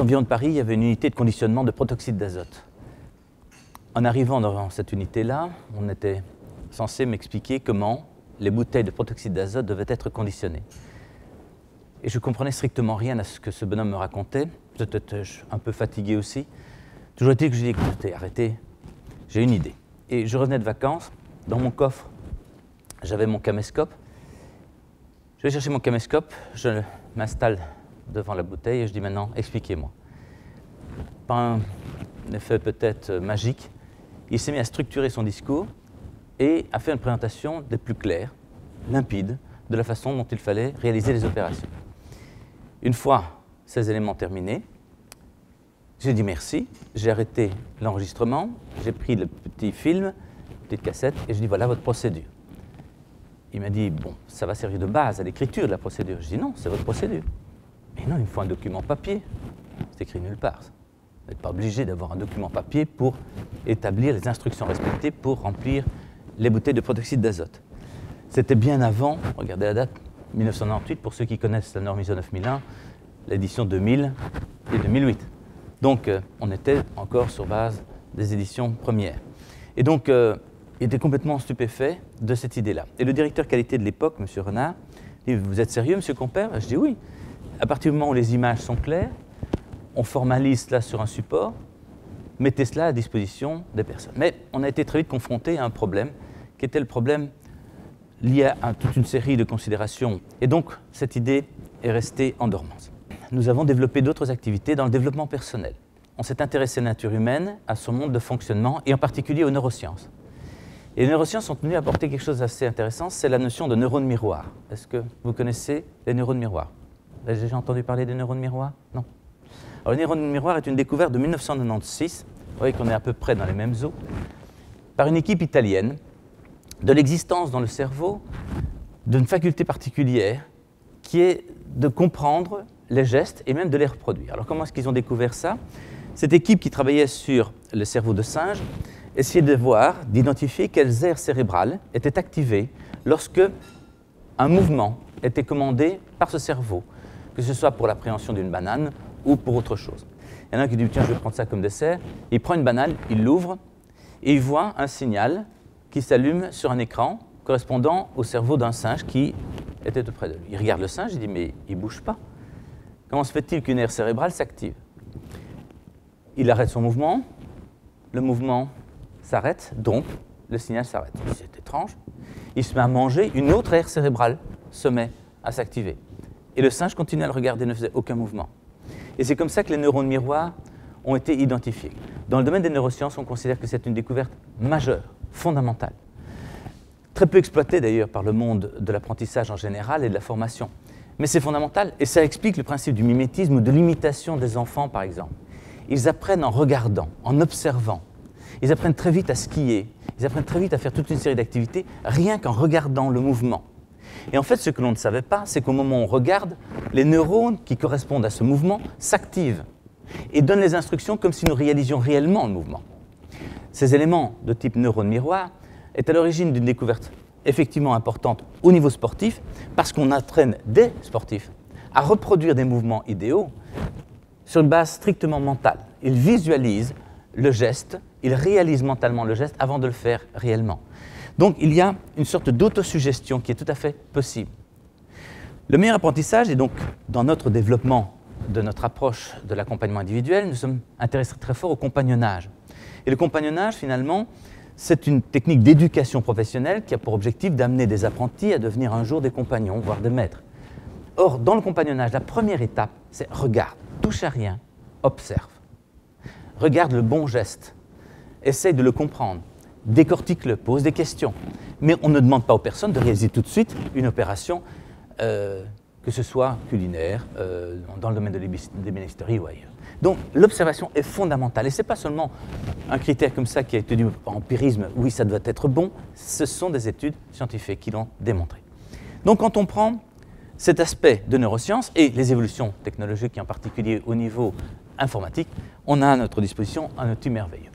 environs de Paris, il y avait une unité de conditionnement de protoxyde d'azote. En arrivant dans cette unité-là, on était censé m'expliquer comment les bouteilles de protoxyde d'azote devaient être conditionnées. Et je ne comprenais strictement rien à ce que ce bonhomme me racontait. Peut-être un peu fatigué aussi. Toujours est-il que je lui ai dit, écoutez, arrêtez, j'ai une idée. Et je revenais de vacances, dans mon coffre, j'avais mon caméscope. Je vais chercher mon caméscope, je m'installe devant la bouteille et je dis maintenant, expliquez-moi. Par un effet peut-être magique, il s'est mis à structurer son discours et à faire une présentation des plus claires, limpides, de la façon dont il fallait réaliser les opérations. Une fois ces éléments terminés, j'ai dit merci, j'ai arrêté l'enregistrement, j'ai pris le petit film, la petite cassette, et je dis voilà votre procédure. Il m'a dit bon, ça va servir de base à l'écriture de la procédure. Je dis non, c'est votre procédure. Mais non, il me faut un document papier. C'est écrit nulle part. Vous n'êtes pas obligé d'avoir un document papier pour établir les instructions respectées pour remplir les bouteilles de protoxyde d'azote. C'était bien avant, regardez la date, 1998, pour ceux qui connaissent la norme ISO 9001, l'édition 2000 et 2008. Donc, on était encore sur base des éditions premières. Et donc, il était complètement stupéfait de cette idée-là. Et le directeur qualité de l'époque, M. Renard, dit « Vous êtes sérieux, M. Compère ?» Je dis « Oui. À partir du moment où les images sont claires, on formalise cela sur un support, mettez cela à disposition des personnes. » Mais on a été très vite confronté à un problème, qui était le problème lié à toute une série de considérations. Et donc, cette idée est restée en dormance. Nous avons développé d'autres activités dans le développement personnel. On s'est intéressé à la nature humaine, à son monde de fonctionnement, et en particulier aux neurosciences. Et les neurosciences sont venues apporter quelque chose d'assez intéressant, c'est la notion de neurones miroirs. Est-ce que vous connaissez les neurones miroirs? Vous avez déjà entendu parler des neurones miroirs? Non. Alors, les neurones miroirs est une découverte de 1996, vous voyez qu'on est à peu près dans les mêmes eaux, par une équipe italienne, de l'existence dans le cerveau d'une faculté particulière qui est de comprendre les gestes et même de les reproduire. Alors comment est-ce qu'ils ont découvert ça? Cette équipe qui travaillait sur le cerveau de singe essayait de voir, d'identifier quelles aires cérébrales étaient activées lorsque un mouvement était commandé par ce cerveau, que ce soit pour l'appréhension d'une banane ou pour autre chose. Il y en a un qui dit « tiens, je vais prendre ça comme dessert ». Il prend une banane, il l'ouvre et il voit un signal qui s'allume sur un écran correspondant au cerveau d'un singe qui était auprès de lui. Il regarde le singe, il dit « mais il ne bouge pas. Comment se fait-il qu'une aire cérébrale s'active ?» Il arrête son mouvement, le mouvement s'arrête, donc le signal s'arrête. C'est étrange. Il se met à manger, une autre aire cérébrale se met à s'activer. Et le singe continue à le regarder, ne faisait aucun mouvement. Et c'est comme ça que les neurones miroirs ont été identifiés. Dans le domaine des neurosciences, on considère que c'est une découverte majeure, fondamentale. Très peu exploitée d'ailleurs par le monde de l'apprentissage en général et de la formation. Mais c'est fondamental et ça explique le principe du mimétisme ou de l'imitation des enfants par exemple. Ils apprennent en regardant, en observant. Ils apprennent très vite à skier, ils apprennent très vite à faire toute une série d'activités rien qu'en regardant le mouvement. Et en fait, ce que l'on ne savait pas, c'est qu'au moment où on regarde, les neurones qui correspondent à ce mouvement s'activent et donnent les instructions comme si nous réalisions réellement le mouvement. Ces éléments de type neurone miroir est à l'origine d'une découverte effectivement importante au niveau sportif parce qu'on entraîne des sportifs à reproduire des mouvements idéaux sur une base strictement mentale. Ils visualisent le geste, ils réalisent mentalement le geste avant de le faire réellement. Donc il y a une sorte d'autosuggestion qui est tout à fait possible. Le meilleur apprentissage est donc dans notre développement de notre approche de l'accompagnement individuel, nous sommes intéressés très fort au compagnonnage. Et le compagnonnage, finalement, c'est une technique d'éducation professionnelle qui a pour objectif d'amener des apprentis à devenir un jour des compagnons, voire des maîtres. Or, dans le compagnonnage, la première étape, c'est regarde, touche à rien, observe. Regarde le bon geste, essaye de le comprendre, décortique-le, pose des questions. Mais on ne demande pas aux personnes de réaliser tout de suite une opération, que ce soit culinaire, dans le domaine de l'ébénisterie ou ailleurs. Donc l'observation est fondamentale et ce n'est pas seulement un critère comme ça qui a été dit en empirisme, oui ça doit être bon, ce sont des études scientifiques qui l'ont démontré. Donc quand on prend cet aspect de neurosciences et les évolutions technologiques, en particulier au niveau informatique, on a à notre disposition un outil merveilleux.